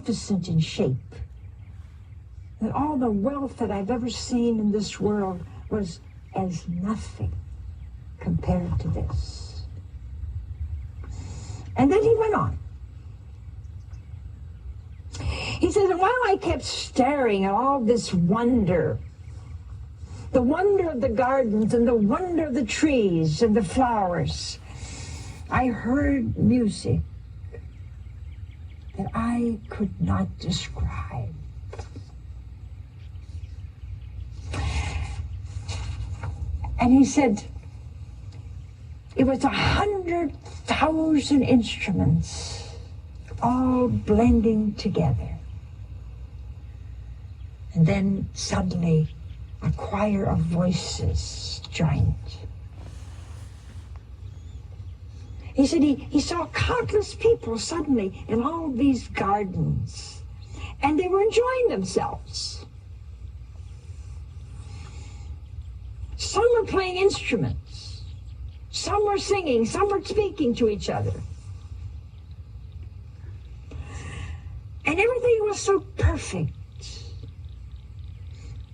magnificent in shape, that all the wealth that I've ever seen in this world was as nothing compared to this. And then he went on. He says, and while I kept staring at all this wonder, the wonder of the gardens and the wonder of the trees and the flowers, I heard music that I could not describe. And he said, it was 100,000 instruments all blending together. And then suddenly a choir of voices joined. He said he saw countless people suddenly in all these gardens, and they were enjoying themselves. Some were playing instruments, some were singing, some were speaking to each other. And everything was so perfect.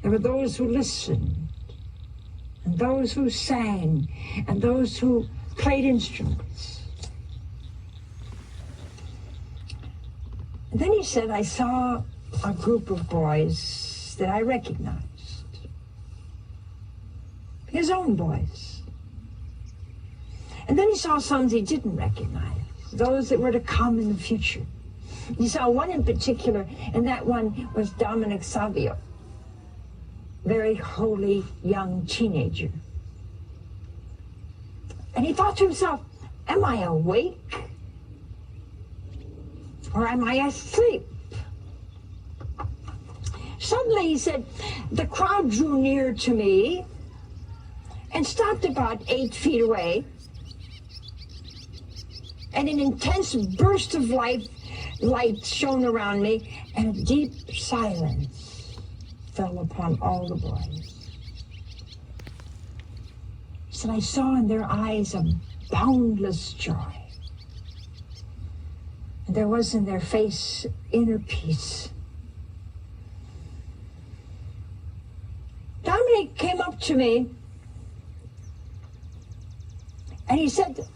There were those who listened, and those who sang, and those who played instruments. And then he said, I saw a group of boys that I recognized. His own boys. And then he saw some he didn't recognize, those that were to come in the future. He saw one in particular, and that one was Dominic Savio, very holy young teenager. And he thought to himself, am I awake? Or am I asleep? Suddenly, he said, the crowd drew near to me and stopped about 8 feet away. And an intense burst of light shone around me, and a deep silence fell upon all the boys. He said, I saw in their eyes a boundless joy. And there was in their face inner peace. Dominic came up to me and he said,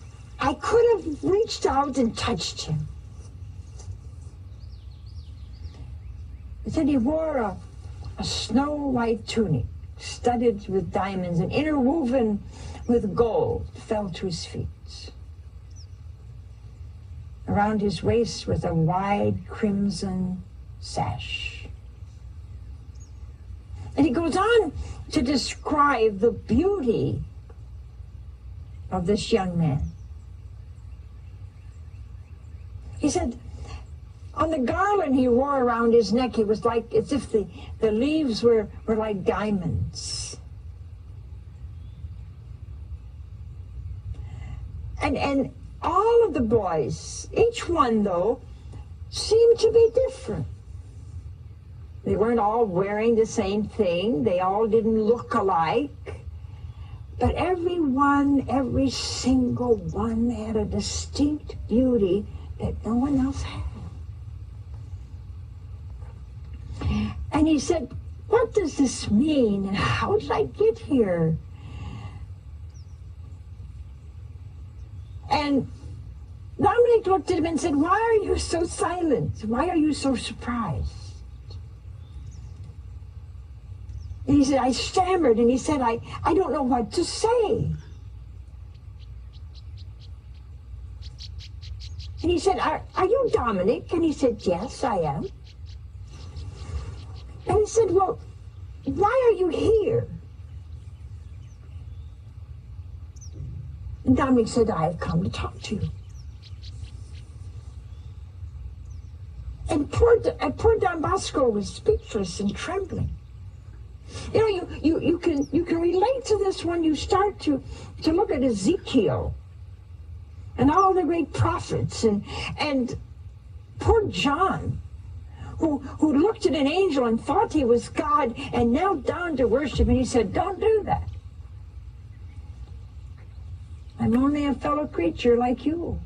I could have reached out and touched him. He said he wore a snow-white tunic, studded with diamonds and interwoven with gold, fell to his feet. Around his waist was a wide crimson sash. And he goes on to describe the beauty of this young man. He said, on the garland he wore around his neck, it was like as if the leaves were like diamonds. And all of the boys, each one though, seemed to be different. They weren't all wearing the same thing. They all didn't look alike. But every single one had a distinct beauty that no one else had. And he said, what does this mean? And how did I get here? And Dominic looked at him and said, why are you so silent? Why are you so surprised? And he said, I stammered, and he said, I don't know what to say. And he said, are you Dominic? And he said, yes, I am. And he said, well, why are you here? And Dominic said, I have come to talk to you. And poor Don Bosco was speechless and trembling. You know, you can relate to this when you start to look at Ezekiel and all the great prophets and poor John, who looked at an angel and thought he was God and knelt down to worship, and he said, don't do that. I'm only a fellow creature like you.